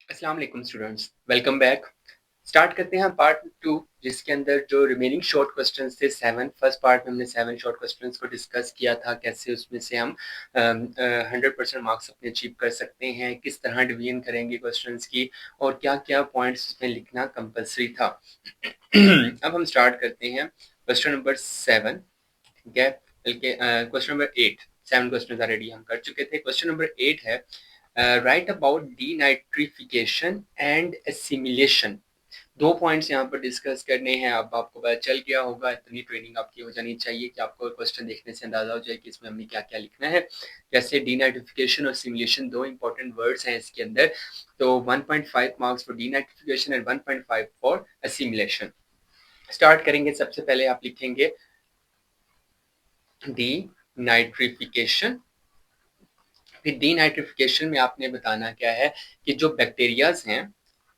अस्सलाम वालेकुम students, welcome back. Start करते हैं पार्ट 2, जिसके अंदर जो रिमेनिंग शॉर्ट क्वेश्चंस थे 7। फर्स्ट पार्ट में हमने 7 शॉर्ट क्वेश्चंस को डिस्कस किया था, कैसे उसमें से हम 100% मार्क्स अपने अचीव कर सकते हैं, किस तरह डिवीजन करेंगे क्वेश्चंस की और क्या क्या पॉइंट्स उसमें लिखना कंपलसरी था। अब हम स्टार्ट करते हैं क्वेश्चन नंबर 7, ठीक है, बल्कि क्वेश्चन नंबर 8। 7 क्वेश्चन ऑलरेडी हम कर चुके थे। क्वेश्चन नंबर 8 है, right about denitrification and assimilation. दो पॉइंट्स यहाँ पर डिस्कस करने हैं। अब आपको पता चल गया होगा, इतनी ट्रेनिंग आपकी हो जानी चाहिए कि आपको क्वेश्चन देखने से अंदाजा हो जाए कि इसमें हमें क्या क्या लिखना है। जैसे डीनाइट्रिफिकेशन और सिमुलेशन दो इंपॉर्टेंट वर्ड्स हैं इसके अंदर, तो 1.5 marks for denitrification and 1.5 for assimilation. Start करेंगे। सबसे पहले आप लिखेंगे डीनाइट्रिफिकेशन। फिर डीनाइट्रिफिकेशन में आपने बताना क्या है कि जो बैक्टीरियाज हैं,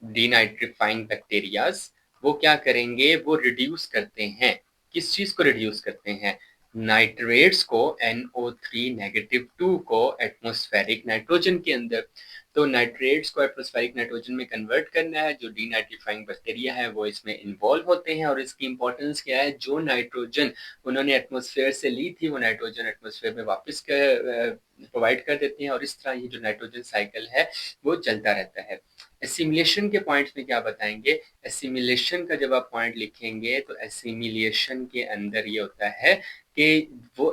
डीनाइट्रिफाइंग बैक्टीरियाज, वो क्या करेंगे, वो रिड्यूस करते हैं। किस चीज को रिड्यूस करते हैं? नाइट्रेट्स को, NO3 नेगेटिव 2 को एटमॉस्फेरिक नाइट्रोजन के अंदर। तो नाइट्रेट्स को एटमॉस्फेरिक नाइट्रोजन में कन्वर्ट करना है। जो डीनाइट्रिफाइंग बैक्टीरिया है वो इसमें इन्वॉल्व होते हैं। और इसकी इंपॉर्टेंस क्या है, जो नाइट्रोजन उन्होंने एटमॉस्फेयर से ली थी वो नाइट्रोजन एटमॉस्फेयर में वापस प्रोवाइड कर देते हैं, और इस तरह ये जो नाइट्रोजन साइकिल है वो चलता रहता है। एसिमिलेशन के पॉइंट्स में क्या बताएंगे? एसिमिलेशन का जब आप पॉइंट लिखेंगे तो एसिमिलेशन के अंदर ये होता है कि वो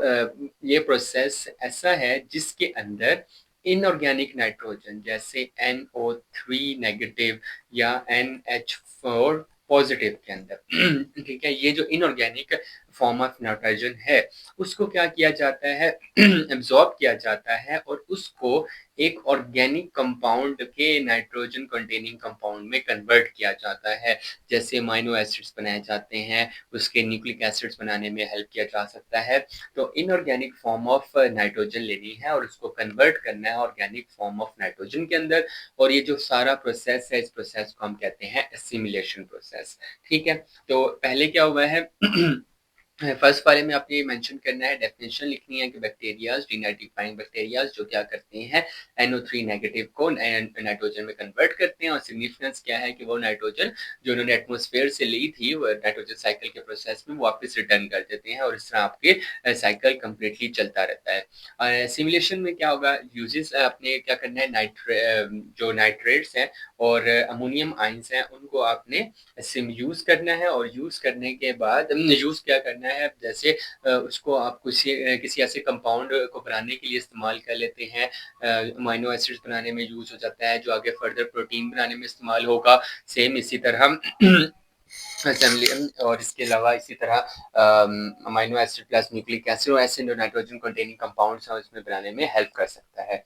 ये प्रोसेस ऐसा है जिसके अंदर इनऑर्गेनिक नाइट्रोजन जैसे NO3 नेगेटिव या NH4 पॉजिटिव के अंदर ठीक है, ये जो इनऑर्गेनिक फॉर्म ऑफ नाइट्रोजन है उसको क्या किया जाता है, एब्जॉर्ब किया जाता है और उसको एक ऑर्गेनिक कंपाउंड के नाइट्रोजन कंटेनिंग कंपाउंड में कन्वर्ट किया जाता है। जैसे अमीनो एसिड्स बनाए जाते हैं, उसके न्यूक्लिक एसिड्स बनाने में हेल्प किया जा सकता है। तो इनऑर्गेनिक फॉर्म ऑफ नाइट्रोजन लेनी है और उसको कन्वर्ट करना है ऑर्गेनिक फॉर्म ऑफ नाइट्रोजन के अंदर। और ये जो सारा प्रोसेस है, इस प्रोसेस को हम कहते हैं एसिमिलेशन प्रोसेस। ठीक है, तो पहले क्या हुआ है फर्स्ट वाले में आपने ये मेंशन करना है, डेफिनेशन लिखनी है कि बैक्टीरियाज, डीनाइट्रिफाइंग बैक्टीरियाज जो क्या करते हैं, NO3 नेगेटिव को नाइट्रोजन में कन्वर्ट करते हैं। और सिग्निफिकेंस क्या है कि वो नाइट्रोजन जो उन्होंने एटमॉस्फेयर से ली थी वो नाइट्रोजन साइकिल के प्रोसेस में वापस रिटर्न कर देते हैं, और इस तरह आपके साइकिल कंप्लीटली चलता रहता है। सिमुलेशन में क्या होगा, यूजेस आपने क्या करना है, जो नाइट्रेट्स हैं और अमोनियम आइंस हैं उनको आपने सिम यूज करना है। और यूज करने के बाद यूज क्या करना है, जैसे उसको आप किसी ऐसे कंपाउंड को बनाने के लिए इस्तेमाल कर लेते हैं, अमीनो एसिड्स बनाने में यूज हो जाता है जो आगे फर्दर प्रोटीन बनाने में इस्तेमाल होगा। सेम इसी तरह असेंबली और इसके अलावा इसी तरह amino acid plus nucleic acid और एसिड और नाइट्रोजन कंटेनिंग कंपाउंड्स हैं उसमें बनाने में हेल्प कर सकता है।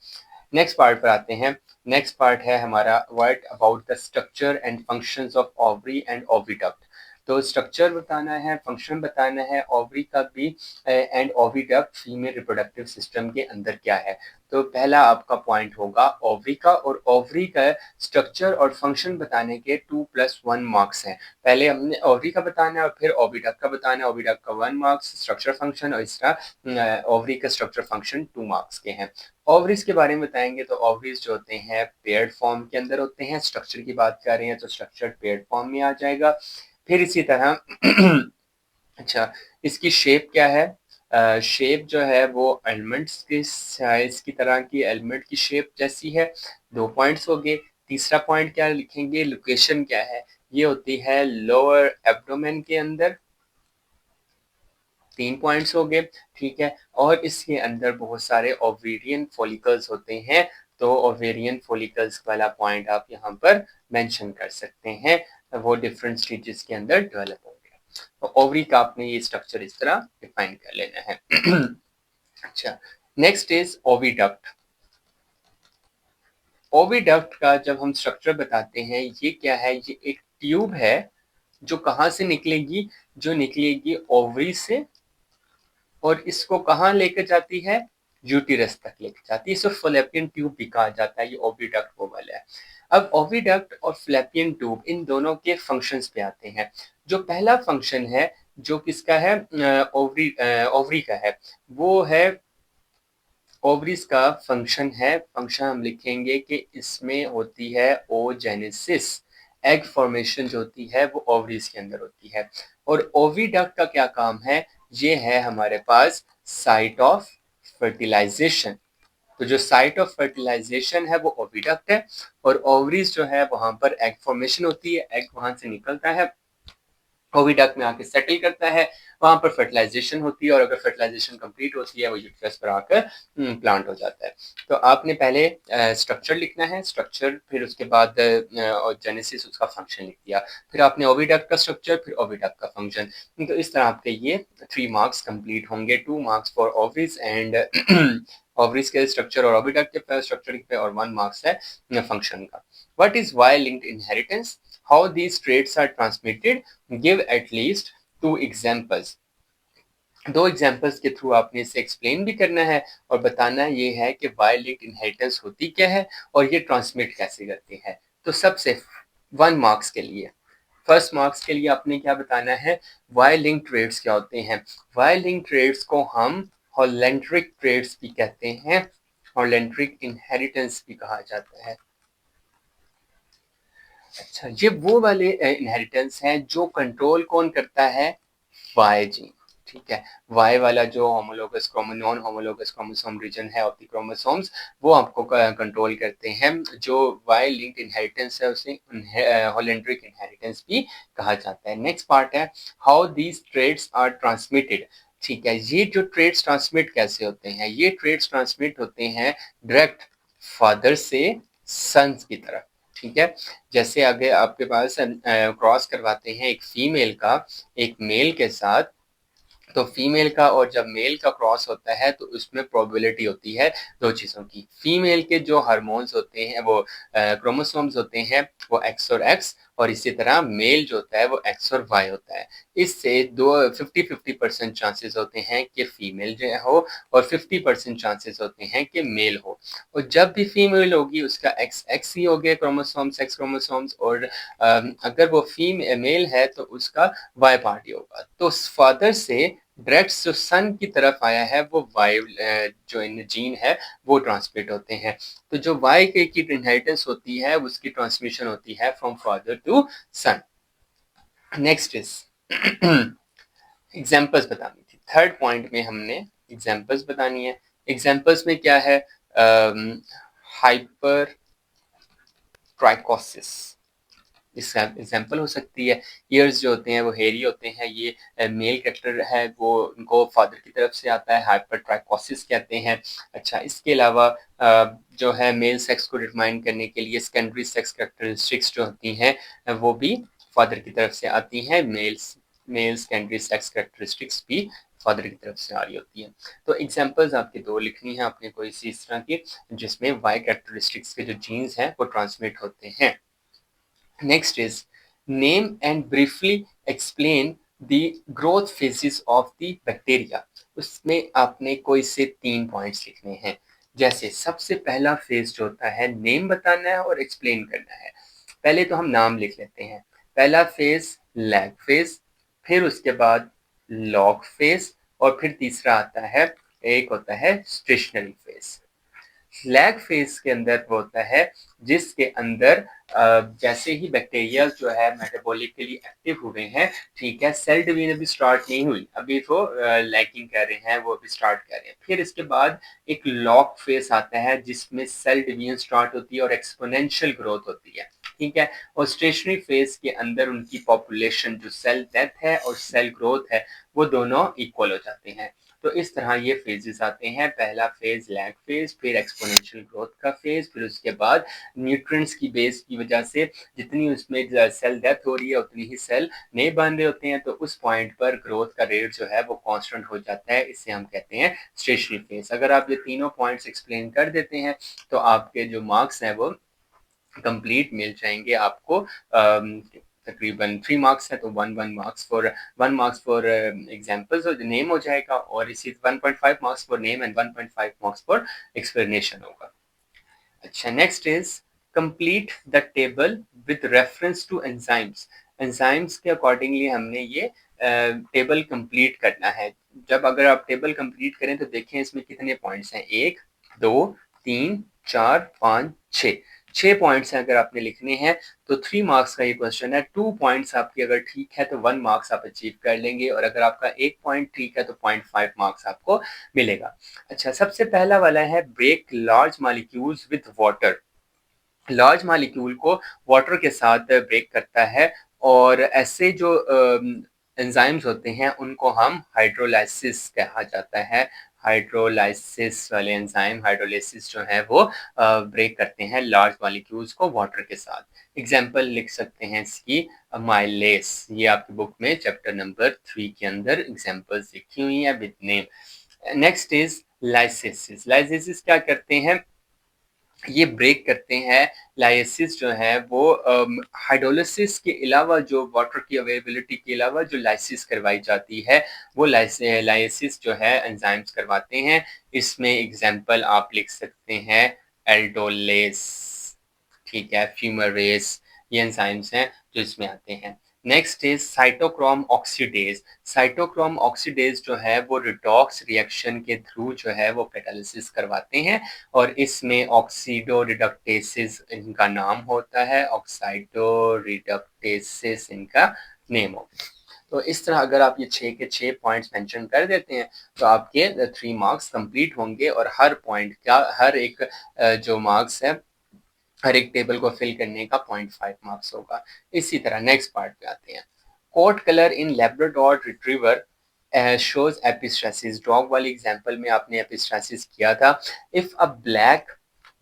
नेक्स्ट पार्ट पर आते हैं। नेक्स्ट पार्ट है हमारा what about the structure and functions of ovary and oviduct. तो स्ट्रक्चर बताना है, फंक्शन बताना है ओवरी का भी and oviduct female reproductive system के अंदर क्या है। तो पहला आपका पॉइंट होगा ओवरी का, और ओवरी का स्ट्रक्चर और फंक्शन बताने के 2+1 मार्क्स हैं। पहले हमने ओवरी का बताना है और फिर ओविडक्ट का बताना है। ओविडक्ट का 1 मार्क्स, स्ट्रक्चर फंक्शन, और इस तरह ओवरी का स्ट्रक्चर फंक्शन 2 मार्क्स के हैं। ओवरीज के बारे में बताएंगे तो ओवरीज जो होते हैं पेयर्ड फॉर्म के अंदर होते हैं। स्ट्रक्चर की बात कर रहे हैं तो स्ट्रक्चर पेयर्ड फॉर्म में आ जाएगा। फिर इसी तरह अच्छा, इसकी शेप क्या है? शेप जो है वो एलिमेंट्स के साइज की तरह की, एलिमेंट की शेप जैसी है। 2 पॉइंट्स हो गए। तीसरा पॉइंट क्या लिखेंगे, लोकेशन क्या है, ये होती है लोअर एब्डोमेन के अंदर। 3 पॉइंट्स हो गए, ठीक है। और इसके अंदर बहुत सारे ओवेरियन फॉलिकल्स होते हैं, तो ओवेरियन फॉलिकल्स वाला पॉइंट आप यहाँ पर मेंशन कर सकते हैं। वो डिफरेंट स्टेजेस के अंदर डेवलप होंगे। तो ओवरी का आपने ये स्ट्रक्चर इस तरह डिफाइन कर लेना है। अच्छा, नेक्स्ट इज ओविडक्ट। ओविडक्ट का जब हम स्ट्रक्चर बताते हैं, ये क्या है, ये एक ट्यूब है जो कहाँ से निकलेगी, जो निकलेगी ओवरी से, और इसको कहाँ लेकर जाती है, यूटिरस तक लेकर जाती है। इसे फैलोपियन ट्यूब भी कहा जाता है। ये ओविडक्ट वो वाला है। अब ओविडक्ट और फैलोपियन ट्यूब इन दोनों के फंक्शंस पे आते हैं। जो पहला फंक्शन है जो किसका है, ओवरी का है, वो है ओवरीज का फंक्शन है, फंक्शन हम लिखेंगे कि इसमें होती है ओजेनेसिस, एग फॉर्मेशन जो होती है वो ओवरीज के अंदर होती है। और ओविडक्ट का क्या काम है, ये है हमारे पास साइट ऑफ फर्टिलाइजेशन। तो जो साइट ऑफ फर्टिलाइजेशन है वो ओविडक्ट है, और ओवरीज जो है वहां पर एग फॉर्मेशन होती है, एग वहां से निकलता है, ओविडक्ट में आके सेटल करता है, वहां पर फर्टिलाइजेशन होती है, और अगर फर्टिलाइजेशन कंप्लीट होती है वो यूट्रस पर आकर प्लांट हो जाता है। तो आपने पहले स्ट्रक्चर लिखना है, स्ट्रक्चर, फिर उसके बाद जेनेसिस, उसका फंक्शन लिख दिया, फिर आपने ओविडक्ट का स्ट्रक्चर, फिर ओविडक्ट का फंक्शन। तो इस तरह आपके ये 3 मार्क्स कंप्लीट होंगे, 2 marks for ovaries and ovaries के स्ट्रक्चर और ओविडक्ट के स्ट्रक्चर पे, और 1 मार्क्स है फंक्शन का। What is Y linked inheritance, how these traits are transmitted, give at least 2 examples। 2 examples के थ्रू आपने इसे एक्सप्लेन भी करना है, और बताना ये है कि वाई लिंक्ड इनहेरिटेंस होती क्या है और ये ट्रांसमिट कैसे करती है। तो सबसे 1 मार्क्स के लिए, फर्स्ट मार्क्स के लिए आपने क्या बताना है, वाई लिंक ट्रेड्स क्या होते हैं। वाई लिंक ट्रेड्स को हम हॉलेंड्रिक ट्रेड्स भी कहते हैं, हॉलेंड्रिक इनहेरिटेंस भी कहा जाता है। अच्छा, ये वो वाले इनहेरिटेंस हैं जो कंट्रोल कौन करता है, वाई जीन। ठीक है, वाई वाला जो homologous non homologous chromosome region है ऑफ द क्रोमोसोम्स, वो आपको कंट्रोल करते हैं। जो वाई लिंक्ड इनहेरिटेंस है उसे हॉलेंड्रिक इनहेरिटेंस भी कहा जाता है। नेक्स्ट पार्ट है how these traits are transmitted. ठीक है, ये जो ट्रेड्स ट्रांसमिट कैसे होते हैं, ये ट्रेड्स ट्रांसमिट होते हैं डायरेक्ट फादर से सन्स की तरफ। ठीक है, जैसे अगर आपके पास क्रॉस करवाते हैं एक फीमेल का एक मेल के साथ, तो फीमेल का और जब मेल का क्रॉस होता है तो उसमें प्रोबेबिलिटी होती है 2 चीजों की। फीमेल के जो हार्मोन्स होते हैं वो क्रोमोसोम्स होते हैं वो एक्स और एक्स, और इसी तरह मेल जो होता है वो एक्स और वाई होता है। इससे 50-50% चांसेस होते हैं कि फीमेल जो हो, और 50% चांसेस होते हैं कि मेल हो। और जब भी फीमेल होगी उसका एक्स एक्स ही हो गया क्रोमोसोम्स, एक्स क्रोमोसोम्स, और अगर वो मेल है तो उसका वाई पार्ट ही होगा। तो फादर से डायरेक्ट जो सन की तरफ आया है वो वाई जो इन जीन है वो ट्रांसमिट होते हैं। तो जो वाई की इनहेरिटेंस होती है उसकी ट्रांसमिशन होती है from father to son. Next is examples बतानी थी, थर्ड पॉइंट में हमने एग्जांपल्स बतानी है। एग्जांपल्स में क्या है, हाइपर ट्राइकोसिस इसका एग्जाम्पल हो सकती है। ईयर्स जो होते हैं वो हेरी होते हैं, ये मेल कैरेक्टर है वो उनको फादर की तरफ से आता है, हाइपरट्राइकोसिस कहते हैं। अच्छा, इसके अलावा जो है मेल सेक्स को डिटरमाइन करने के लिए सेकेंडरी सेक्स कैरेक्टरिस्टिक्स जो होती हैं वो भी फादर की तरफ से आती हैं। मेल सेकेंडरी सेक्स कैरेक्टरिस्टिक्स भी फादर की तरफ से आ रही होती है। तो एग्जांपल्स आपके 2 लिखनी है आपने कोई सी इस तरह की जिसमें वाई कैरेक्टरिस्टिक्स के जो जीन्स हैं वो ट्रांसमिट होते हैं। Next is name and briefly explain the growth phases of the bacteria। उसमें आपने कोई से 3 पॉइंट्स लिखने हैं। जैसे सबसे पहला फेज जो होता है नेम बताना है और एक्सप्लेन करना है। पहले तो हम नाम लिख लेते हैं। पहला फेज लैग फेज, फिर उसके बाद लॉग फेज, और फिर तीसरा आता है एक होता है स्टेशनरी फेज। लैग फेज के अंदर वो होता है जिसके अंदर जैसे ही बैक्टीरिया जो है मेटाबॉलिकली एक्टिव हुए हैं, ठीक है, सेल डिवीजन अभी स्टार्ट नहीं हुई, अभी तो लैकिंग कर रहे हैं, वो अभी स्टार्ट कर रहे हैं। फिर इसके बाद एक लॉग फेज आता है जिसमें सेल डिवीजन स्टार्ट होती है और एक्सपोनेंशियल ग्रोथ होती है। ठीक है, और स्टेशनरी फेज के अंदर उनकी पॉपुलेशन जो सेल डेथ है और सेल ग्रोथ है वो दोनों इक्वल हो जाते हैं। तो इस तरह ये फेजेस आते हैं, पहला फेज लैग फेज, फिर एक्सपोनेंशियल ग्रोथ का फेज, फिर उसके बाद न्यूट्रिएंट्स की बेस की वजह से जितनी उसमें सेल डेथ हो रही है उतनी ही सेल नए बन रहे होते हैं, तो उस पॉइंट पर ग्रोथ का रेट जो है वो कांस्टेंट हो जाता है, इसे हम कहते हैं स्टेशनरी फेज। अगर आप ये तीनों पॉइंट्स एक्सप्लेन कर देते हैं तो आपके जो मार्क्स हैं वो कंप्लीट मिल जाएंगे आपको। तकरीबन 3 मार्क्स है तो 1 मार्क्स फॉर एग्जाम्पल्स और नेम हो जाएगा, और इसी 1.5 marks for name and 1.5 marks for explanation होगा। अच्छा, next is complete the table with reference to enzymes. Enzymes के अकॉर्डिंगली हमने ये टेबल कंप्लीट करना है। जब अगर आप टेबल कंप्लीट करें तो देखें इसमें कितने पॉइंट्स हैं, 1 2, 3, 4, 5, 6 6 पॉइंट्स हैं अगर आपने लिखने हैं तो 3 मार्क्स का ये क्वेश्चन है। 2 पॉइंट्स आपकी अगर ठीक है तो 1 मार्क्स आप अचीव कर लेंगे, और अगर आपका 1 पॉइंट ठीक है तो 0.5 मार्क्स आपको मिलेगा। अच्छा, सबसे पहला वाला है break large molecules with water. Large molecule को वाटर के साथ ब्रेक करता है, और ऐसे जो एंजाइम्स होते हैं उनको हम हाइड्रोलाइसिस कहा जाता है। हाइड्रोलाइसिस वाले एंजाइम, हाइड्रोलाइसिस जो है वो ब्रेक करते हैं लार्ज मॉलिक्यूल्स को वाटर के साथ। एग्जांपल लिख सकते हैं इसकी माइलेस, ये आपकी बुक में चैप्टर नंबर 3 के अंदर एग्जांपल्स लिखी हुई है with name. Next is lysis. Lysis क्या करते हैं, ये ब्रेक करते हैं। लाइसिस जो है वो हाइड्रोलिसिस के अलावा, जो वाटर की अवेलेबिलिटी के अलावा जो लाइसिस करवाई जाती है वो लाइसिस जो है एंजाइम्स करवाते हैं। इसमें एग्जांपल आप लिख सकते हैं एल्डोलेस, ठीक है, फ्यूमरेस, ये एंजाइम्स हैं जो इसमें आते हैं। Next is cytochrome oxidase. Cytochrome oxidase जो है वो रिडॉक्स रिएक्शन के थ्रू जो है वो कैटालिसिस करवाते हैं, और इसमें ऑक्सीडो रिडक्टेसिस इनका नाम होता है, ऑक्साइडो रिडक्टेसिस इनका नेम होता है। तो इस तरह अगर आप ये 6 के 6 पॉइंट्स मेंशन कर देते हैं तो आपके 3 मार्क्स कंप्लीट होंगे, और हर पॉइंट का, हर एक जो मार्क्स है, हर एक टेबल को फिल करने का 0.5 मार्क्स होगा। इसी तरह नेक्स्ट पार्ट पे आते हैं। Coat colour in Labrador retriever shows epistasis. Dog वाली एग्जांपल में आपने एपिस्ट्रेसिस किया था। If a black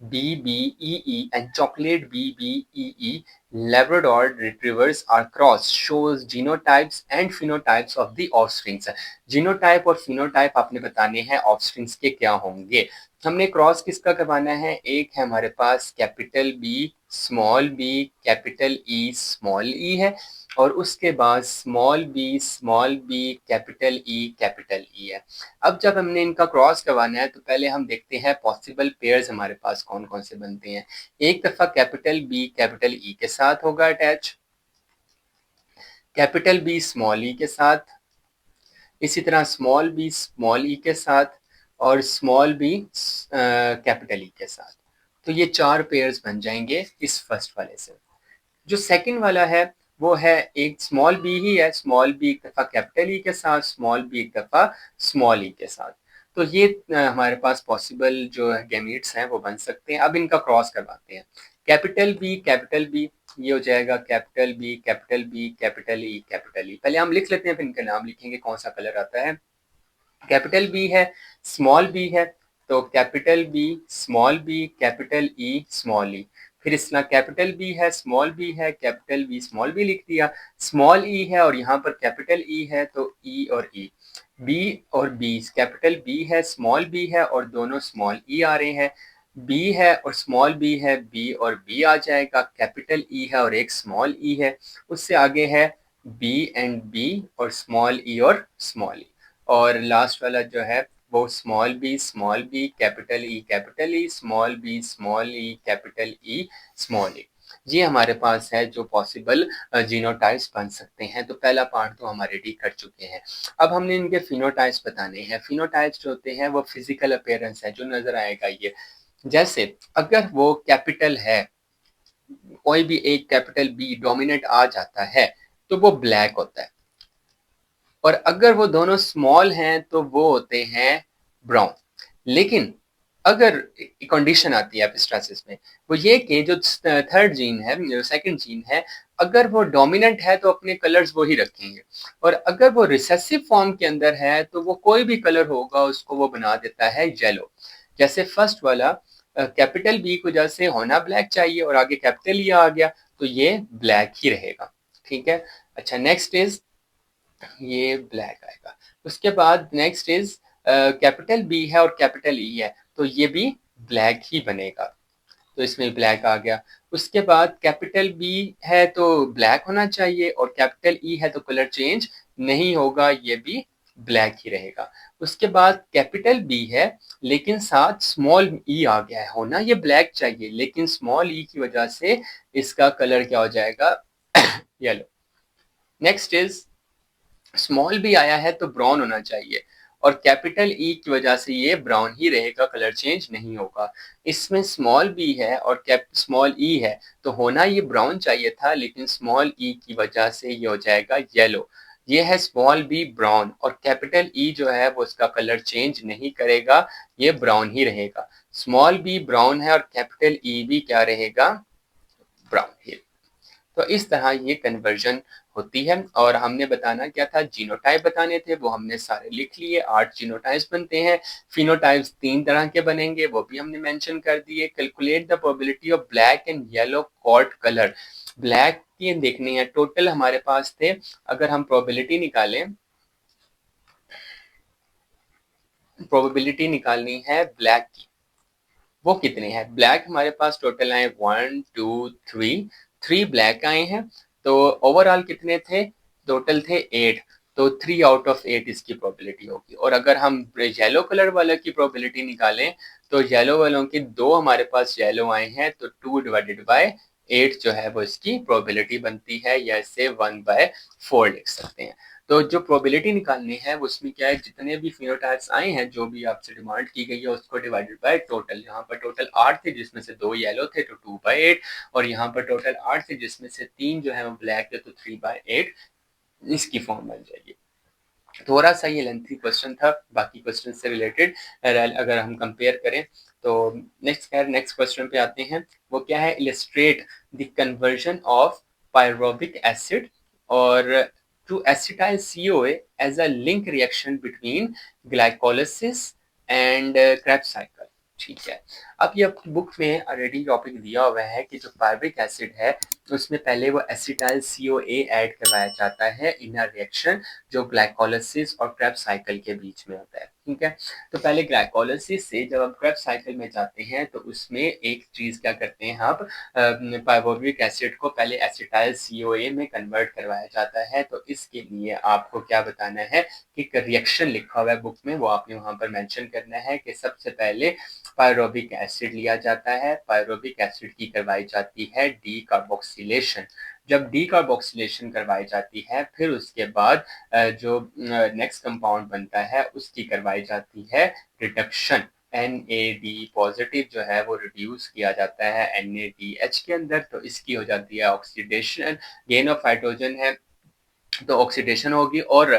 BBEE and chocolate BBEE Labrador retrievers are crossed, shows genotypes and phenotypes of the offsprings। Genotype और phenotype आपने बताने हैं ऑफस्प्रिंग्स के क्या होंगे। हमने क्रॉस किसका करवाना है, एक है हमारे पास capital B small B capital E small E है, और उसके बाद स्मॉल बी कैपिटल ई है। अब जब हमने इनका क्रॉस करवाना है तो पहले हम देखते हैं पॉसिबल पेयर्स हमारे पास कौन कौन से बनते हैं। एक दफा कैपिटल बी कैपिटल ई के साथ होगा अटैच, कैपिटल बी स्मॉल ई के साथ, इसी तरह स्मॉल ई के साथ, और स्मॉल बी कैपिटल ई के साथ। तो ये 4 पेयर्स बन जाएंगे इस फर्स्ट वाले से। जो सेकंड वाला है वो है एक स्मॉल बी ही है, स्मॉल बी एक दफा कैपिटल ई के साथ, स्मॉल बी एक दफा स्मॉल ई के साथ। तो ये हमारे पास पॉसिबल जो गैमीट्स हैं वो बन सकते हैं। अब इनका क्रॉस करवाते हैं। कैपिटल बी, ये हो जाएगा capital B capital B capital E capital E. पहले हम लिख लेते हैं फिर इनका नाम लिखेंगे कौन सा कलर आता है। कैपिटल बी है, स्मॉल बी है, तो capital B capital E small E. फिर इस तरह कैपिटल बी है, स्मॉल बी है, कैपिटल बी स्मॉल बी लिख दिया। स्मॉल ई है और यहाँ पर कैपिटल ई है तो ई और ई। बी और बी, कैपिटल बी है स्मॉल बी है और दोनों स्मॉल ई आ रहे हैं। बी है और स्मॉल बी है, बी और बी आ जाएगा। कैपिटल ई है और एक स्मॉल ई है। उससे आगे है बी एंड बी और स्मॉल ई और स्मॉल ई। और लास्ट वाला जो है वो small B capital E small E capital E small E. ये हमारे पास है जो पॉसिबल जीनोटाइप्स बन सकते हैं। तो पहला पार्ट तो हम रेडी कर चुके हैं। अब हमने इनके फिनोटाइप्स बताने हैं। फिनोटाइप्स जो होते हैं वो फिजिकल अपीयरेंस है जो नजर आएगा। ये जैसे अगर वो कैपिटल है, कोई भी एक कैपिटल बी डोमिनेट आ जाता है तो वो ब्लैक होता है, और अगर वो दोनों स्मॉल हैं तो वो होते हैं ब्राउन। लेकिन अगर कंडीशन आती है एपिस्ट्रेसिस में, वो ये कि जो थर्ड जीन है, जो सेकंड जीन है, अगर वो डोमिनेंट है तो अपने कलर्स वो ही रखेंगे, और अगर वो रिसेसिव फॉर्म के अंदर है तो वो कोई भी कलर होगा उसको वो बना देता है येलो। जैसे फर्स्ट वाला कैपिटल बी को जैसे होना ब्लैक चाहिए और आगे कैपिटल ई आ गया तो ये ब्लैक ही रहेगा। ठीक है। अच्छा, नेक्स्ट इज ये ब्लैक आएगा। उसके बाद नेक्स्ट इज कैपिटल बी है और कैपिटल ई है तो ये भी ब्लैक ही बनेगा, तो इसमें ब्लैक आ गया। उसके बाद कैपिटल बी है तो ब्लैक होना चाहिए, और कैपिटल ई है तो कलर चेंज नहीं होगा, ये भी ब्लैक ही रहेगा। उसके बाद कैपिटल बी है लेकिन साथ स्मॉल ई आ गया है, होना ये ब्लैक चाहिए लेकिन स्मॉल ई की वजह से इसका कलर क्या हो जाएगा, yellow. Next is small B आया है तो ब्राउन होना चाहिए, और कैपिटल ई की वजह से ये ब्राउन ही रहेगा, कलर चेंज नहीं होगा। इसमें स्मॉल बी है और स्मॉल ई है, तो होना ये ब्राउन चाहिए था, लेकिन स्मॉल ई की वजह से ये हो जाएगा येलो। ये है स्मॉल बी ब्राउन, और कैपिटल ई जो है वो इसका कलर चेंज नहीं करेगा, ये ब्राउन ही रहेगा। स्मॉल बी ब्राउन है और कैपिटल ई भी क्या रहेगा, ब्राउन ही। तो इस तरह ये कन्वर्जन होती है। और हमने बताना क्या था, जीनोटाइप बताने थे, वो हमने सारे लिख लिए। 8 जीनोटाइप्स बनते हैं। फिनोटाइप्स 3 तरह के बनेंगे, वो भी हमने मेंशन कर दिए। Calculate the probability of black and yellow cord colour. Black की देखनी है, टोटल हमारे पास थे, अगर हम प्रोबेबिलिटी निकालनी है ब्लैक की, वो कितने हैं। ब्लैक हमारे पास टोटल आए 1 2 3, 3 ब्लैक आए हैं। तो ओवरऑल कितने थे, टोटल थे 8, तो 3 आउट ऑफ 8 इसकी प्रोबेबिलिटी होगी। और अगर हम येलो कलर वाले की प्रोबेबिलिटी निकालें, तो येलो वालों की 2 हमारे पास येलो आए हैं, तो 2 डिवाइडेड बाय 8 जो है वो इसकी प्रोबेबिलिटी बनती है, या इसे 1/4 लिख सकते हैं। तो जो प्रोबेबिलिटी निकालनी है उसमें क्या है, जितने भी फिनोटाइप्स आए हैं, जो भी आपसे डिमांड की गई है, उसको डिवाइडेड बाय टोटल। यहाँ पर टोटल 8 थे, जिसमें से 2 येलो थे, तो 2/8। और यहाँ पर टोटल 8 थे, जिसमें से 3 जो है वो ब्लैक थे, तो 3/8 इसकी फॉर्म बन जाएगी। थोड़ा सा ये लेंथी क्वेश्चन था, बाकी क्वेश्चन से रिलेटेड अगर हम कंपेयर करें। तो नेक्स्ट क्वेश्चन पे आते हैं। वो क्या है, illustrate the conversion of pyruvic acid और to acetyl CoA as a link reaction between glycolysis and Krebs cycle. ठीक है, अब ये आपकी बुक में ऑलरेडी टॉपिक दिया हुआ है कि जो पायरुविक एसिड है उसमें पहले वो एसिटाइल CoA ऐड करवाया जाता है इन अ रिएक्शन, जो ग्लाइकोलिसिस और क्रेब्स साइकिल के बीच में होता है। ठीक है, तो पहले ग्लाइकोलिसिस से जब हम क्रेब्स साइकिल में जाते हैं, तो उसमें एक चीज क्या करते हैं, आप पायरुविक एसिड को पहले एसिटाइल CoA में कन्वर्ट करवाया जाता है। तो इसके लिए आपको क्या बताना है कि रिएक्शन लिखा हुआ है बुक में, वो आपने वहां पर मेंशन करना है कि सबसे पहले पायरुविक एसिड लिया जाता है, पायरुविक एसिड की करवाई जाती है डीकार्बोक्सिलेशन। जब डीकार्बोक्सिलेशन करवाई जाती है, फिर उसके बाद जो नेक्स्ट कंपाउंड बनता है उसकी करवाई जाती है रिडक्शन। NAD पॉजिटिव जो है वो रिड्यूस किया जाता है NADH के अंदर, तो इसकी हो जाती है ऑक्सीडेशन, गेन ऑफ हाइड्रोजन है, तो ऑक्सीडेशन होगी। और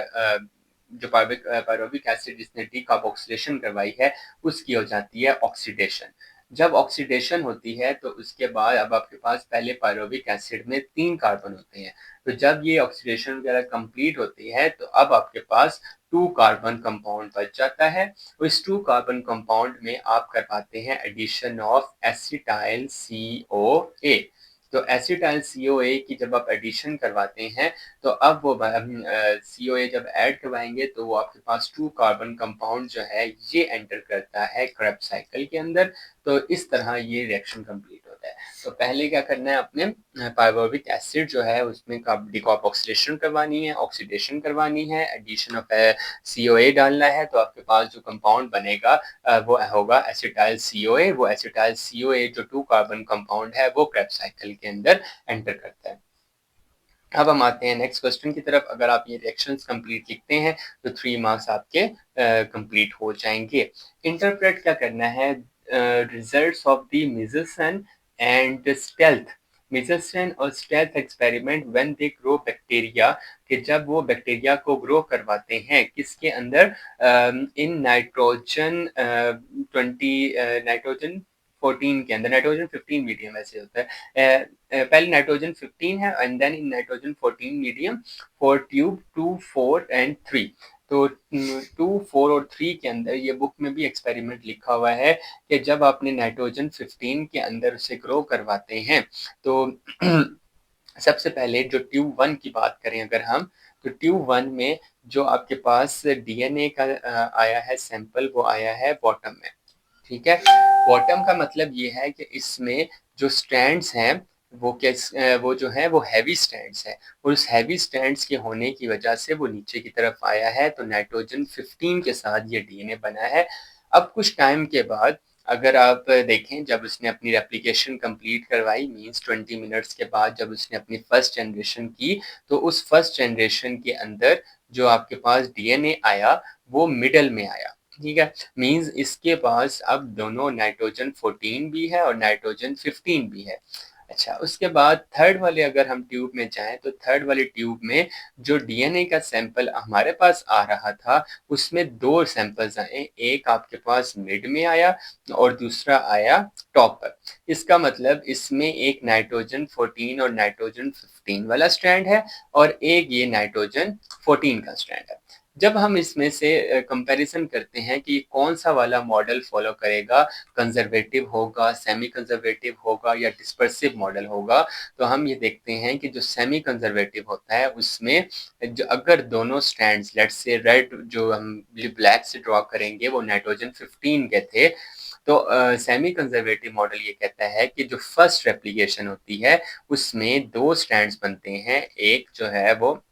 जो पायरुविक एसिड जिसने डीकार्बोक्सिलेशन करवाई है उसकी हो जाती है ऑक्सीडेशन। जब ऑक्सीडेशन होती है तो उसके बाद अब आपके पास पहले पायरुविक एसिड में 3 कार्बन होते हैं, तो जब ये ऑक्सीडेशन वगैरह कंप्लीट होती है तो अब आपके पास 2 कार्बन कंपाउंड बच जाता है। इस 2 कार्बन कंपाउंड में आप कर पाते हैं एडिशन ऑफ एसिटाइल CoA। तो एसिटाइल CoA की जब आप एडिशन करवाते हैं, तो अब वो CoA जब ऐड करवाएंगे तो वो आपके पास 2 कार्बन कंपाउंड जो है ये एंटर करता है क्रेब्स साइकिल के अंदर। तो इस तरह ये रिएक्शन कंप्लीट होता है। तो पहले क्या करना है, अपने पायरुविक एसिड जो है उसमें डिकार्बोक्सिलेशन करवानी है, ऑक्सीडेशन करवानी है, एडिशन ऑफ CoA डालना है, तो आपके पास जो कंपाउंड बनेगा वो होगा एसिटाइल CoA। वो एसिटाइल CoA जो 2 कार्बन कंपाउंड है वो क्रेब्स साइकिल के अंदर एंटर करता है। अब हम आते हैं नेक्स्ट क्वेश्चन की तरफ। अगर आप ये रिएक्शंस कंप्लीट लिखते हैं तो 3 मार्क्स आपके कंप्लीट हो जाएंगे। इंटरप्रेट क्या करना है, results of the Meselson and Stahl, Meselson और Stahl experiment when they grow bacteria, कि जब वो बैक्टीरिया को ग्रो करवाते हैं किसके अंदर, इन नाइट्रोजन 14 के अंदर, नाइट्रोजन 15 मीडियम ऐसे होता है। पहले नाइट्रोजन 15 है and then in nitrogen 14 medium for tube 2, 4 and 3। तो 2, 4 और 3 के अंदर ये बुक में भी एक्सपेरिमेंट लिखा हुआ है कि जब आपने नाइट्रोजन 15 के अंदर उसे ग्रो करवाते हैं, तो सबसे पहले जो ट्यूब 1 की बात करें अगर हम, तो ट्यूब 1 में जो आपके पास DNA का आया है सैंपल, वो आया है बॉटम में। ठीक है, बॉटम का मतलब ये है कि इसमें जो स्ट्रैंड्स हैं वो जो है वो हैवी स्ट्रैंड्स है, और उस हैवी स्ट्रैंड्स के होने की वजह से वो नीचे की तरफ आया है, तो नाइट्रोजन 15 के साथ ये DNA बना है। अब कुछ टाइम के बाद अगर आप देखें, जब उसने अपनी रेप्लिकेशन कंप्लीट करवाई, मींस 20 मिनट्स के बाद जब उसने अपनी फर्स्ट जनरेशन की, तो उस फर्स्ट जनरेशन के अंदर जो आपके पास DNA आया वो मिडल में आया, ठीक है। मींस इसके पास अब दोनों नाइट्रोजन 14 भी है और नाइट्रोजन 15 भी है। अच्छा, उसके बाद थर्ड वाले अगर हम ट्यूब में जाएं तो थर्ड वाले ट्यूब में जो डीएनए का सैंपल हमारे पास आ रहा था उसमें दो सैंपल्स आए, एक आपके पास मिड में आया और दूसरा आया टॉप पर। इसका मतलब इसमें एक नाइट्रोजन 14 और नाइट्रोजन 15 वाला स्ट्रैंड है और एक ये नाइट्रोजन 14 का स्ट्रैंड है। जब हम इसमें से कंपैरिजन करते हैं कि कौन सा वाला मॉडल फॉलो करेगा, कंजर्वेटिव होगा, सेमी कंजर्वेटिव होगा या डिस्पर्सिव मॉडल होगा, तो हम ये देखते हैं कि जो सेमी कंजर्वेटिव होता है उसमें जो अगर दोनों स्ट्रैंड्स लेट्स से रेड जो हम ब्लैक से ड्रॉ करेंगे वो नाइट्रोजन 15 के थे, तो सेमी कंजर्वेटिव मॉडल ये कहता है कि जो फर्स्ट रेप्लिकेशन होती है उसमें दो स्ट्रैंड्स बनते हैं, एक जो है वो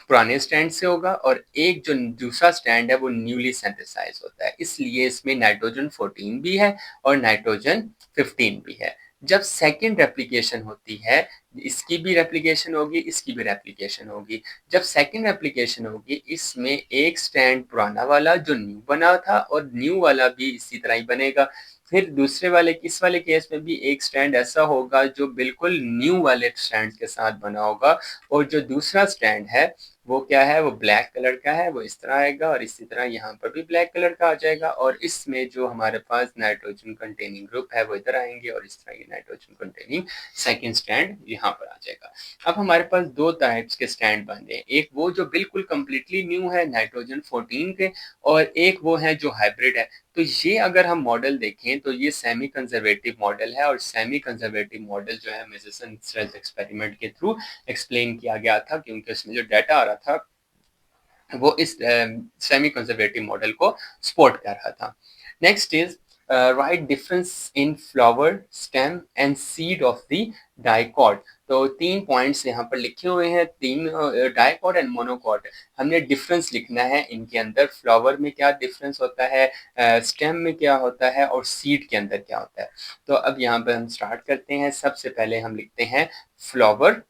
पुराने स्टैंड से होगा और एक जो दूसरा स्टैंड है वो न्यूली सिंथेसाइज होता है, इसलिए इसमें नाइट्रोजन 14 भी है और नाइट्रोजन 15 भी है। जब सेकंड रेप्लिकेशन होती है, इसकी भी रेप्लिकेशन होगी, इसकी भी रेप्लिकेशन होगी। जब सेकंड रेप्लिकेशन होगी इसमें एक स्टैंड पुराना वाला जो न्यू बना था और न्यू वाला भी इसी तरह ही बनेगा। फिर दूसरे वाले इस वाले केस में भी एक स्टैंड ऐसा होगा जो बिल्कुल न्यू वाले स्टैंड के साथ बना होगा और जो दूसरा स्टैंड है वो क्या है, वो ब्लैक कलर का है, वो इस तरह आएगा और इसी तरह यहाँ पर भी ब्लैक कलर का आ जाएगा और इसमें जो हमारे पास नाइट्रोजन कंटेनिंग ग्रुप है वो इधर आएंगे और इस तरह ये नाइट्रोजन कंटेनिंग सेकंड स्टैंड यहाँ पर आ जाएगा। अब हमारे पास दो टाइप्स के स्टैंड बने हैं, एक वो जो बिल्कुल कंप्लीटली न्यू है नाइट्रोजन 14 के और एक वो है जो हाइब्रिड है। तो ये अगर हम मॉडल देखें तो ये सेमी कंजर्वेटिव मॉडल है और सेमी कंजर्वेटिव मॉडल जो है मेसन स्टेल्थ एक्सपेरिमेंट के थ्रू एक्सप्लेन किया गया था क्योंकि उसमें जो डाटा आ रहा था वो इस सेमी कंजर्वेटिव मॉडल को सपोर्ट कर रहा था। Next is right difference in flower stem and seed of the dicot. तो 3 पॉइंट्स यहाँ पर लिखे हुए हैं, 3 डाइकॉट एंड मोनोकॉट। हमने डिफरेंस लिखना है इनके अंदर, फ्लावर में क्या डिफरेंस होता है, स्टेम में क्या होता है और सीड के अंदर क्या होता है। तो अब यहाँ पर हम स्टार्ट करते हैं। सबसे पहले हम लिखते हैं फ्लावर,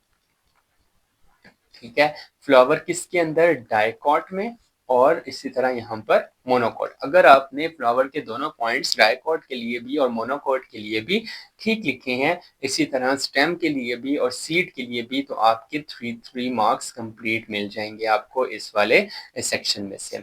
ठीक है। फ्लावर किसके अंदर, डाइकॉट में और इसी तरह यहाँ पर मोनोकॉट। अगर आपने फ्लावर के दोनों पॉइंट्स डाइकॉट के लिए भी और मोनोकॉट के लिए भी ठीक लिखे हैं, इसी तरह स्टेम के लिए भी और सीड के लिए भी, तो आपके 3 मार्क्स कंप्लीट मिल जाएंगे आपको इस वाले सेक्शन में से।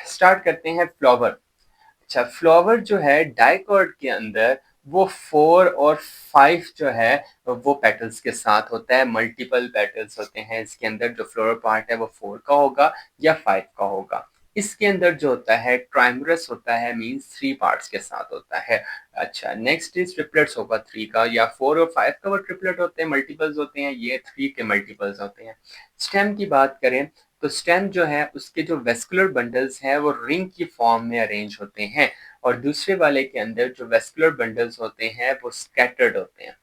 स्टार्ट करते हैं फ्लावर। अच्छा, फ्लावर जो है डाइकॉट के अंदर वो 4 और 5 जो है वो पेटल्स के साथ होता है, मल्टीपल पेटल्स होते हैं इसके अंदर। जो फ्लोरल पार्ट है वो 4 का होगा या 5 का होगा। इसके अंदर जो होता है ट्राइमरस होता है, मींस 3 पार्ट्स के साथ होता है। अच्छा, नेक्स्ट इज ट्रिपलेट्स होगा 3 का, या 4 और 5 का वो ट्रिपलेट होते हैं, मल्टीपल्स होते हैं, ये 3 के मल्टीपल्स होते हैं। स्टेम की बात करें तो स्टेम जो है उसके जो वेस्कुलर बंडल्स हैं वो रिंग की फॉर्म में अरेंज होते हैं और दूसरे वाले के अंदर जो वेस्कुलर बंडल्स होते हैं वो स्कैटर्ड होते हैं।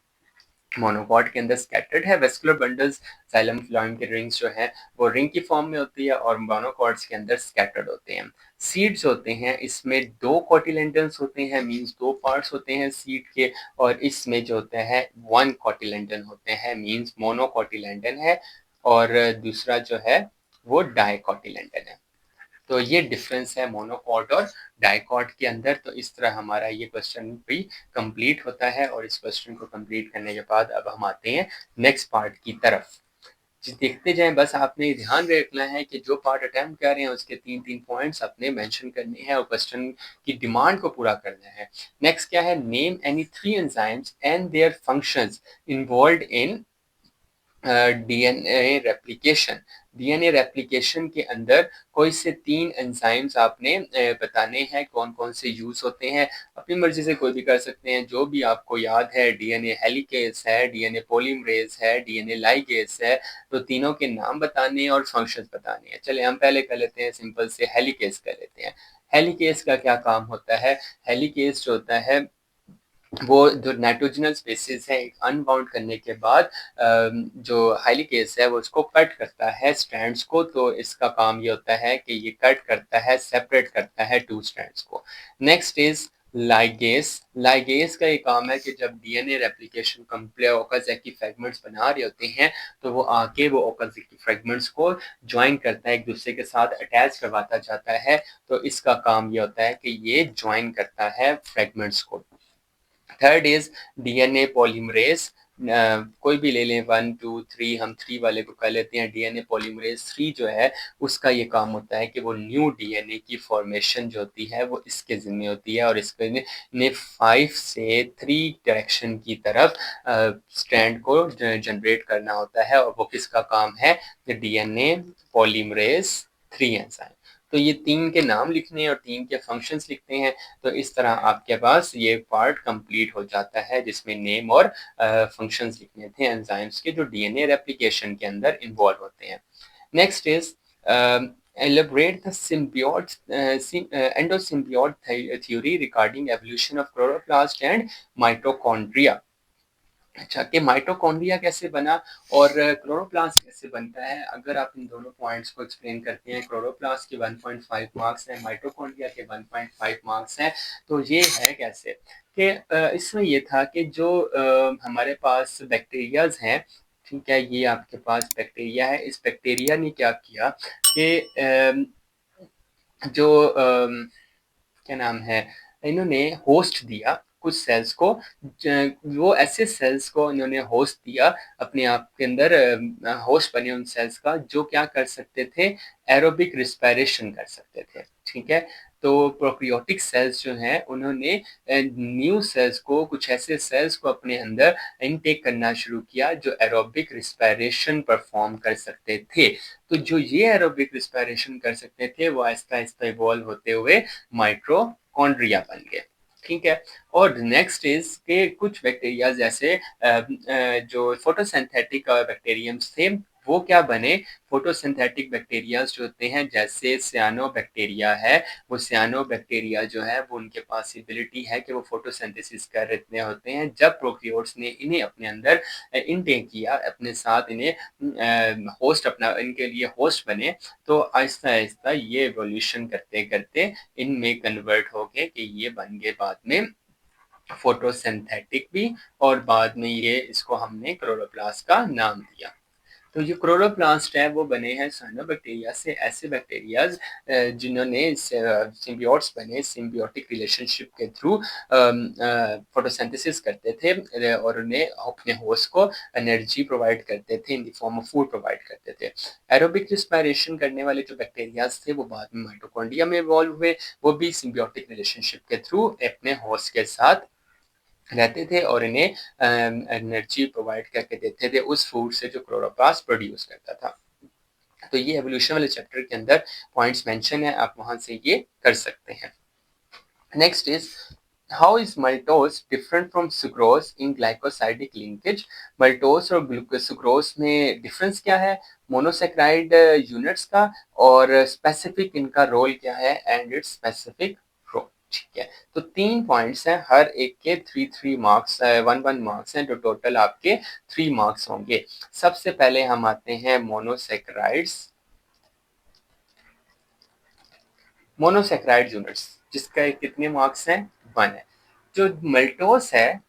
मोनोकॉट के अंदर स्कैटर्ड है वेस्कुलर बंडल्स, जाइलम फ्लोएम के रिंग्स जो है वो रिंग की फॉर्म में होती है और मोनोकॉट्स के अंदर स्कैटर्ड होते हैं। सीड्स होते हैं इसमें 2 कोटिलेडन्स होते हैं, मींस 2 पार्ट्स होते हैं सीड के, और इसमें जो होता है 1 कोटिलेडन होते हैं, मींस मोनोकोटिलेडन है और दूसरा जो है वो डाइकोटिलेडन है। तो ये डिफरेंस है मोनोकॉट और डाइकॉट के अंदर। तो इस तरह हमारा ये क्वेश्चन भी कंप्लीट होता है और इस क्वेश्चन को कंप्लीट करने के बाद अब हम आते हैं नेक्स्ट पार्ट की तरफ। देखते जाएं, बस आपने ध्यान रखना है कि जो पार्ट अटेम्प्ट कर रहे हैं उसके 3 पॉइंट्स अपने मेंशन करने हैं और क्वेश्चन की डिमांड को पूरा करना है। नेक्स्ट क्या है, name any 3 enzymes and their functions involved in DNA replication. DNA replication के अंदर कोई से 3 एंजाइम्स आपने बताने हैं, कौन कौन से यूज होते हैं। अपनी मर्जी से कोई भी कर सकते हैं, जो भी आपको याद है। डीएनए हेलिकेस है, डीएनए पॉलीमरेज है, डीएनए लाइगेस है। तो तीनों के नाम बताने और फंक्शंस बताने हैं। चले हम पहले कर लेते हैं, सिंपल से हेलिकेस कर लेते हैं। हेलिकेस का क्या काम होता है, हेलिकेस जो होता है वो जो नाइट्रोजनल स्पेसिस है अनबाउंड करने के बाद जो हेलिकेस है वो उसको कट करता है स्ट्रैंड्स को। तो इसका काम ये होता है कि ये कट करता है, सेपरेट करता है 2 स्ट्रैंड्स को। नेक्स्ट इज लाइगेस का ये काम है कि जब DNA replication complete Okazaki fragments बना रहे होते हैं तो वो आके वो ओकाज़की फ्रेगमेंट्स को ज्वाइन करता है, एक दूसरे के साथ अटैच करवाता जाता है। तो इसका काम ये होता है कि ये ज्वाइन करता है फ्रेगमेंट्स को। Third is DNA polymerase. कोई भी ले लें 1 2 3, हम 3 वाले को कर लेते हैं। डीएनए पॉलीमरेज 3 जो है उसका ये काम होता है कि वो न्यू डीएनए की फॉर्मेशन जो होती है वो इसके जिम्मे होती है और इसके ने 5 से 3 डायरेक्शन की तरफ स्ट्रैंड को जनरेट करना होता है और वो किसका काम है? DNA polymerase 3 enzyme. तो ये 3 के नाम लिखने हैं और 3 के फंक्शंस लिखते हैं। तो इस तरह आपके पास ये पार्ट कंप्लीट हो जाता है जिसमें नेम और फंक्शंस लिखने थे एंजाइम्स के जो डीएनए रेप्लिकेशन के अंदर इन्वॉल्व होते हैं। Next is elaborate the endosymbiont theory regarding evolution of chloroplast and mitochondria। अच्छा कि माइटोकॉन्ड्रिया कैसे बना और क्लोरोप्लास्ट कैसे बनता है। अगर आप इन दोनों पॉइंट्स को एक्सप्लेन करते हैं, क्लोरोप्लास्ट के 1.5 मार्क्स हैं, माइटोकॉन्ड्रिया के 1.5 मार्क्स हैं। तो ये है कैसे कि इसमें ये था कि जो हमारे पास बैक्टीरियाज हैं, ठीक है, ये आपके पास बैक्टीरिया है। इस बैक्टीरिया ने क्या किया कि जो क्या नाम है, इन्होंने होस्ट दिया कुछ सेल्स को। वो ऐसे सेल्स को इन्होंने होस्ट दिया अपने आप के अंदर, होस्ट बने उन सेल्स का जो क्या कर सकते थे? एरोबिक रिस्पायरेशन कर सकते थे। ठीक है, तो प्रोकैरियोटिक सेल्स जो हैं उन्होंने न्यू सेल्स को, कुछ ऐसे सेल्स को अपने अंदर इनटेक करना शुरू किया जो एरोबिक रिस्पायरेशन परफॉर्म कर सकते थे। तो जो ये एरोबिक रिस्पायरेशन कर सकते थे वो आहिस्ता आहिस्ता इवॉल्व होते हुए माइटोकॉन्ड्रिया बन गए। ठीक है, और नेक्स्ट इज के कुछ बैक्टीरिया जैसे जो फोटोसिंथेटिक बैक्टीरियम्स थे वो क्या बने? फोटोसिंथेटिक बैक्टीरिया जो होते हैं जैसे सियानोबैक्टीरिया है, वो सियानोबैक्टीरिया जो है वो उनके पास एबिलिटी है कि वो फोटोसिंथेसिस कर रहे होते हैं। जब प्रोकैरियोट्स ने इन्हें अपने अंदर इनटेक किया, अपने साथ इन्हें होस्ट अपना इनके लिए होस्ट बने, तो आहिस्ता आहिस्ता ये एवोल्यूशन करते करते इनमें कन्वर्ट हो गए कि ये बन गए बाद में फोटोसिंथेटिक भी, और बाद में ये इसको हमने क्लोरोप्लास्ट का नाम दिया। तो जो क्लोरोप्लास्ट है वो बने हैं साइनोबैक्टीरिया से, ऐसे बैक्टीरियाज जिन्होंने सिम्बियोट्स बने, सिम्बियोटिक रिलेशनशिप के थ्रू फोटोसिंथेसिस करते थे और उन्हें अपने होस्ट को एनर्जी प्रोवाइड करते थे, in the form of food provide करते थे। एरोबिक रिस्पायरेशन करने वाले जो बैक्टीरियाज थे वो बाद में माइटोकॉन्ड्रिया में इवॉल्व हुए, वो भी सिम्बियोटिक रिलेशनशिप के थ्रू अपने होस्ट के साथ रहते थे और इन्हें एनर्जी प्रोवाइड करके देते थे उस फूड से जो क्लोरोप्लास्ट प्रोड्यूस करता था। तो ये एवोल्यूशन वाले चैप्टर के अंदर पॉइंट्स मेंशन है, आप वहां से ये कर सकते हैं। Next is how is maltose different from sucrose in glycosidic linkage. maltose और सुक्रोज में डिफरेंस क्या है? मोनोसेक्राइड यूनिट्स का, और स्पेसिफिक इनका रोल क्या है एंड इट्स स्पेसिफिक रोल। ठीक है, तो 3 पॉइंट्स हैं, हर एक के 3 मार्क्स, 1 मार्क्स हैं, तो टोटल आपके 3 मार्क्स होंगे। सबसे पहले हम आते हैं मोनोसेक्राइड्स, मोनोसेक्राइड यूनिट्स जिसका कितने मार्क्स हैं? 1 है। जो मल्टोस है,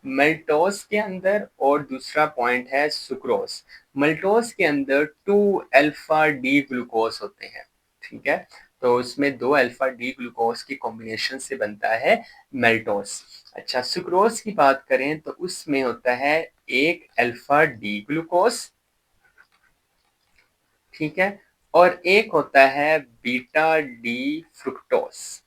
मल्टोस के अंदर, और दूसरा पॉइंट है सुक्रोज। मल्टोस के अंदर 2 अल्फा डी ग्लूकोज होते हैं। ठीक है, तो उसमें 2 अल्फा डी ग्लूकोज की कॉम्बिनेशन से बनता है मेल्टोस। अच्छा, सुक्रोज की बात करें तो उसमें होता है 1 अल्फा डी ग्लूकोज, ठीक है, और एक होता है बीटा डी फ्रुक्टोज।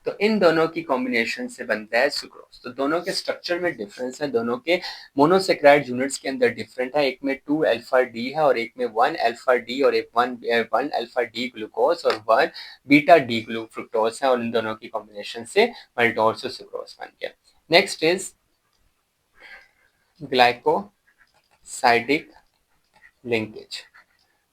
तो इन दोनों की कॉम्बिनेशन से बनता है सुक्रोज। तो दोनों के स्ट्रक्चर में डिफरेंस है, दोनों के मोनोसेक्राइड यूनिट्स के अंदर डिफरेंट है। एक में 2 अल्फा डी है और एक में 1 अल्फा डी, और एक 1 अल्फा डी ग्लूकोज और 1 बीटा डी ग्लू फ्रुक्टोज है, और इन दोनों की कॉम्बिनेशन से माल्टोज और सुक्रोज बन गया। Next is glycosidic linkage.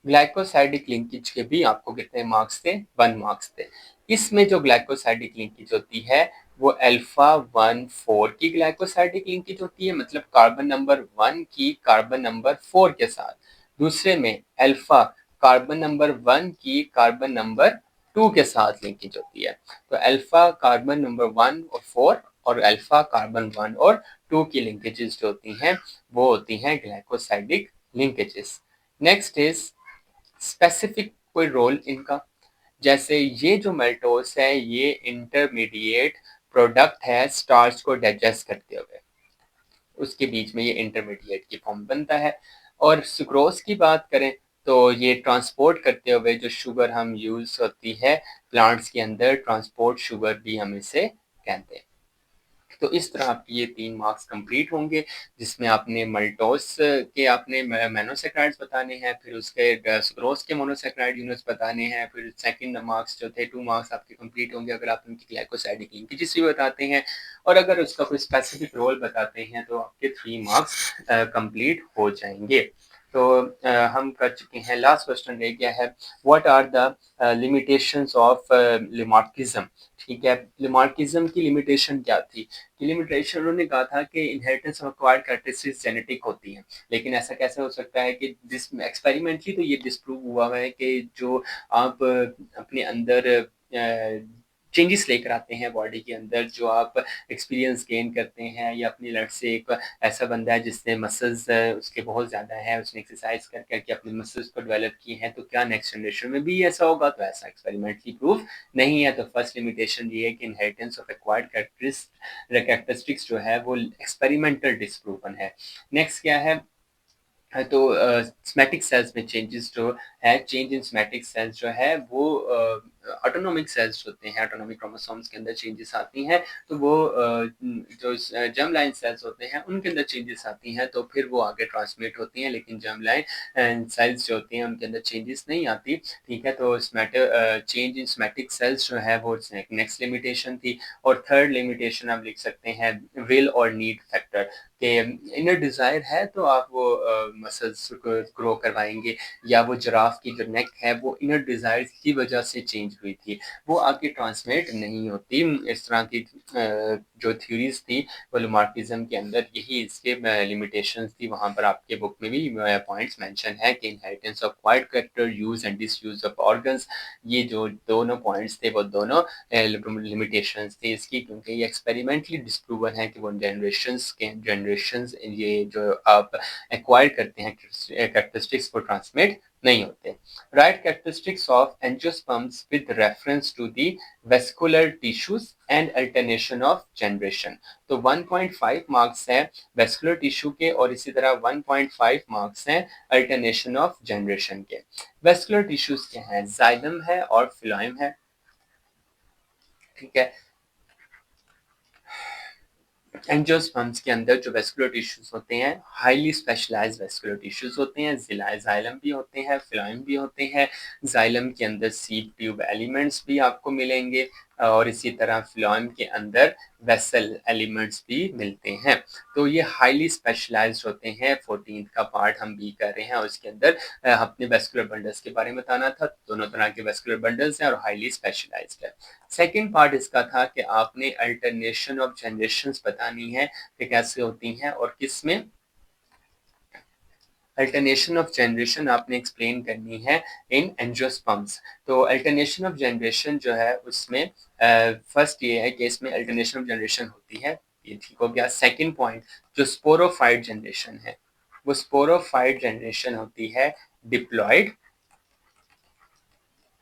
Glycosidic linkage के भी आपको कितने मार्क्स थे? 1 मार्क्स थे। इसमें जो ग्लाइकोसाइडिक लिंकेज होती है वो अल्फा 1,4 की ग्लाइकोसाइडिक लिंकेज होती है, मतलब कार्बन नंबर 1 की कार्बन नंबर 4 के साथ। दूसरे में अल्फा कार्बन नंबर 1 की कार्बन नंबर 2 के साथ लिंकेज होती है। तो अल्फा कार्बन नंबर 1 और 4 और अल्फा कार्बन 1 और 2 की लिंकेजेस जो होती हैं वो होती हैं glycosidic linkages. Next is specific कोई रोल इनका, जैसे ये जो मेल्टोस है ये इंटरमीडिएट प्रोडक्ट है स्टार्च को डाइजेस्ट करते हुए, उसके बीच में ये इंटरमीडिएट की फॉर्म बनता है। और सुक्रोज की बात करें तो ये ट्रांसपोर्ट करते हुए जो शुगर हम यूज होती है प्लांट्स के अंदर, ट्रांसपोर्ट शुगर भी हम इसे कहते हैं। तो इस तरह आपके ये 3 मार्क्स कंप्लीट होंगे, जिसमें आपने मल्टोस के आपने मोनोसैकेराइड्स बताने हैं, फिर उसके सुक्रोज के मोनोसैकेराइड यूनिट्स बताने हैं, फिर सेकंड मार्क्स जो थे 2 मार्क्स आपके कंप्लीट होंगे अगर आप उनकी ग्लाइकोसाइडिक लिंकेजेस भी बताते हैं, और अगर उसका कोई स्पेसिफिक रोल बताते हैं तो आपके 3 मार्क्स कंप्लीट हो जाएंगे। तो हम कर चुके हैं। लास्ट क्वेश्चन रह गया है, what are the limitations of Lamarckism. ठीक है, लिमार्किज्म की लिमिटेशन क्या थी? कि लिमिटेशन उन्होंने कहा था कि inheritance of acquired characteristics genetic होती हैं, लेकिन ऐसा कैसे हो सकता है कि जिस एक्सपेरिमेंटली तो ये डिस्प्रूव हुआ है कि जो आप अपने अंदर चेंजेस लेकर आते हैं बॉडी के अंदर, जो आप एक्सपीरियंस गेन करते हैं, या अपनी लट से एक ऐसा बंदा है जिसने मसल्स उसके बहुत ज़्यादा है, उसने एक्सरसाइज कर करके अपने मसल्स को डेवलप किए हैं, तो क्या नेक्स्ट जनरेशन में भी ऐसा होगा? तो ऐसा एक्सपेरिमेंटली प्रूफ नहीं है। तो फर्स्ट लिमिटेशन ये है कि इनहेरिटेंस ऑफ एक्वायर्ड कैरेक्टरिस्टिक्स जो है वो एक्सपेरिमेंटल डिस्प्रूवन है। नेक्स्ट क्या है? तो सोमैटिक सेल्स में चेंजेस जो है, चेंज इन सोमैटिक सेल्स जो है वो ऑटोनोमिक सेल्स होते हैं, ऑटोनोमिक क्रोमोसोम्स के अंदर चेंजेस आती हैं, तो वो जो जर्म लाइन सेल्स होते हैं उनके अंदर चेंजेस आती हैं, तो फिर वो आगे ट्रांसमिट होती हैं, लेकिन जर्म लाइन सेल्स जो होती हैं उनके अंदर चेंजेस नहीं आती। ठीक है, तो चेंज इन सोमैटिक सेल्स जो है वो नेक्स्ट लिमिटेशन थी। और थर्ड लिमिटेशन हम लिख सकते हैं विल और नीड फैक्टर, कि इनर डिजायर है तो आप वो मसल्स को ग्रो करवाएंगे, या वो जिराफ की जो नेक है वो इनर डिजायर की वजह से चेंज हुई थी, वो आगे ट्रांसलेट नहीं होती। इस तरह की जो थ्योरीज थी वो लुमार्किज्म के अंदर, यही इसके लिमिटेशंस थी। वहां पर आपके बुक में भी पॉइंट्स मेंशन है कि inheritance of quite character, use and disuse of organs, ये जो दोनों पॉइंट्स थे वो दोनों लिमिटेशंस थी इसकी, क्योंकि ये एक्सपेरिमेंटली डिस्प्रूवन है कि वो जनरेशंस ये जो आप एक्वायर करते हैं कैरेक्टरिस्टिक्स को ट्रांसमिट नहीं होते। Write characteristics of angiosperms with reference to the vascular tissues and alternation of generation. तो 1.5 मार्क्स है वेस्कुलर टिश्यू के, और इसी तरह 1.5 मार्क्स हैं अल्टरनेशन ऑफ जनरेशन के। वेस्कुलर टिश्यूज क्या है? जाइलम है और फिलोएम है। ठीक है, एंजियोस्पर्म्स के अंदर जो वेस्कुलर टिश्यूज होते हैं हाईली स्पेशलाइज्ड वेस्कुलर टिश्यूज होते हैं, जाइलम भी होते हैं, फिलोएम भी होते हैं। जाइलम के अंदर सीप ट्यूब एलिमेंट्स भी आपको मिलेंगे, और इसी तरह फिलोएम के अंदर वेसल एलिमेंट्स भी मिलते हैं। तो ये हाईली स्पेशलाइज्ड होते हैं। 14th का पार्ट हम भी कर रहे हैं, और उसके अंदर अपने वेस्कुलर बंडल्स के बारे में बताना था। दोनों तरह के वेस्कुलर बंडल्स हैं और हाईली स्पेशलाइज्ड है। सेकेंड पार्ट इसका था कि आपने अल्टरनेशन ऑफ जनरेशंस बतानी है कि कैसे होती हैं और किस में। अल्टरनेशन ऑफ जनरेशन आपने एक्सप्लेन करनी है इन एंजियोस्पर्म्स। तो अल्टरनेशन ऑफ जनरेशन जो है उसमें फर्स्ट ये है कि इसमें अल्टरनेशन ऑफ जनरेशन होती है, ये ठीक हो गया। सेकंड पॉइंट, जो स्पोरोफाइट जनरेशन है वो स्पोरोफाइट जनरेशन होती है डिप्लॉयड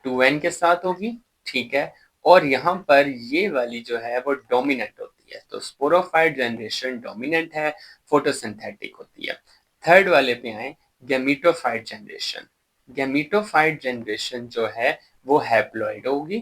2n के साथ होगी। ठीक है, और यहाँ पर ये वाली जो है वो डोमिनेंट होती है, तो स्पोरोफाइट जनरेशन डोमिनेंट है, फोटोसिंथेटिक होती है। थर्ड वाले पे आए, गैमीटोफाइट जनरेशन। गैमीटोफाइट जनरेशन जो है वो हैप्लॉइड होगी,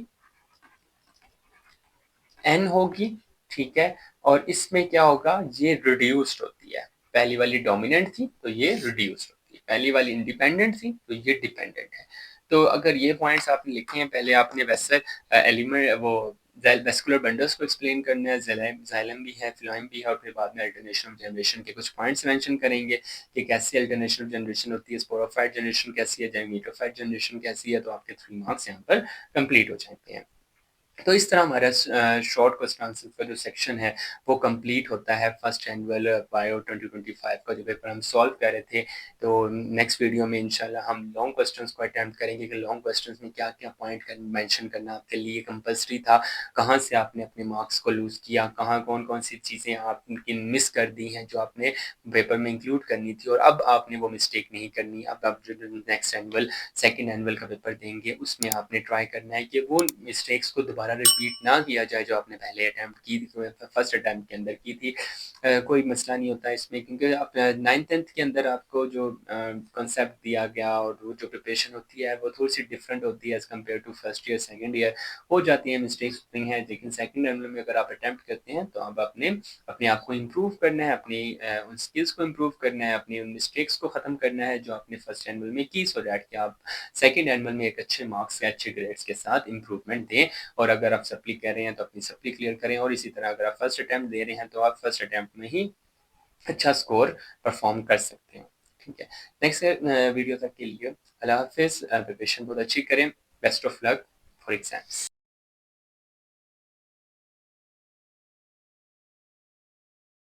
एन होगी। ठीक है, और इसमें क्या होगा, ये रिड्यूस्ड होती है। पहली वाली डोमिनेंट थी तो ये रिड्यूस्ड होती है, पहली वाली इंडिपेंडेंट थी तो ये डिपेंडेंट है। तो अगर ये पॉइंट्स आपने लिखे हैं, पहले आपने वैसे एलिमेंट वो वेस्कुलर बंडल्स को एक्सप्लेन करना है, जाइलम भी है, फिलोएम भी है, और फिर बाद में अल्टरनेशन ऑफ जनरेशन के कुछ पॉइंट्स मेंशन करेंगे कि कैसी अल्टरनेशन ऑफ जनरेशन होती है, स्पोरोफाइट जनरेशन कैसी है, गैमीटोफाइट जनरेशन कैसी है। तो आपके 3 मार्क्स यहाँ पर कंप्लीट हो जाते हैं। तो इस तरह हमारा शॉर्ट क्वेश्चन आंसर का जो सेक्शन है वो कंप्लीट होता है फर्स्ट एनुअल बायो 2025 का जो पेपर हम सॉल्व कर रहे थे। तो नेक्स्ट वीडियो में इंशाल्लाह हम लॉन्ग क्वेश्चंस को अटेम्प्ट करेंगे कि लॉन्ग क्वेश्चंस में क्या क्या पॉइंट मेंशन करना आपके लिए कंपलसरी था, कहाँ से आपने अपने मार्क्स को लूज़ किया, कहाँ कौन कौन सी चीज़ें आपकी मिस कर दी हैं जो आपने पेपर में इंक्लूड करनी थी, और अब आपने वो मिस्टेक नहीं करनी। अब आप जो नेक्स्ट एनुअल सेकेंड एनुअल का पेपर देंगे उसमें आपने ट्राई करना है कि वो मिस्टेक्स को दोबारा रिपीट ना किया जाए जो आपने पहले अटैम्प्ट की थी, फर्स्ट अटैम्प्ट के अंदर की थी। कोई मसला नहीं होता इसमें, क्योंकि आप 9th-10th के अंदर आपको जो कॉन्सेप्ट दिया गया और वो जो प्रिपरेशन होती है वो थोड़ी सी डिफरेंट होती है as compare to first year second year. हो जाती है, मिस्टेक्स होती हैं, लेकिन सेकेंड एनुअल में अगर आप अटैम्प्ट करते हैं तो आप अपने आप को इम्प्रूव करना है, अपनी उन स्किल्स को इम्प्रूव करना है, अपनी उन मिस्टेक्स को ख़त्म करना है जो आपने फर्स्ट एनुअल में की, सो दैट कि आप सेकेंड एनुअल में एक अच्छे मार्क्स या अच्छे ग्रेड्स के साथ इम्प्रूवमेंट दें। और अगर आप सप्ली कर रहे हैं तो अपनी सप्ली क्लियर करें, और इसी तरह अगर आप फर्स्ट अटैम्प्ट दे रहे हैं तो आप फर्स्ट अटैम्प्ट में ही अच्छा स्कोर परफॉर्म कर सकते हैं। ठीक है, नेक्स्ट वीडियो तक के लिए अल्लाह हाफिज़। प्रिपरेशन बहुत अच्छी करें। Best of luck for exams.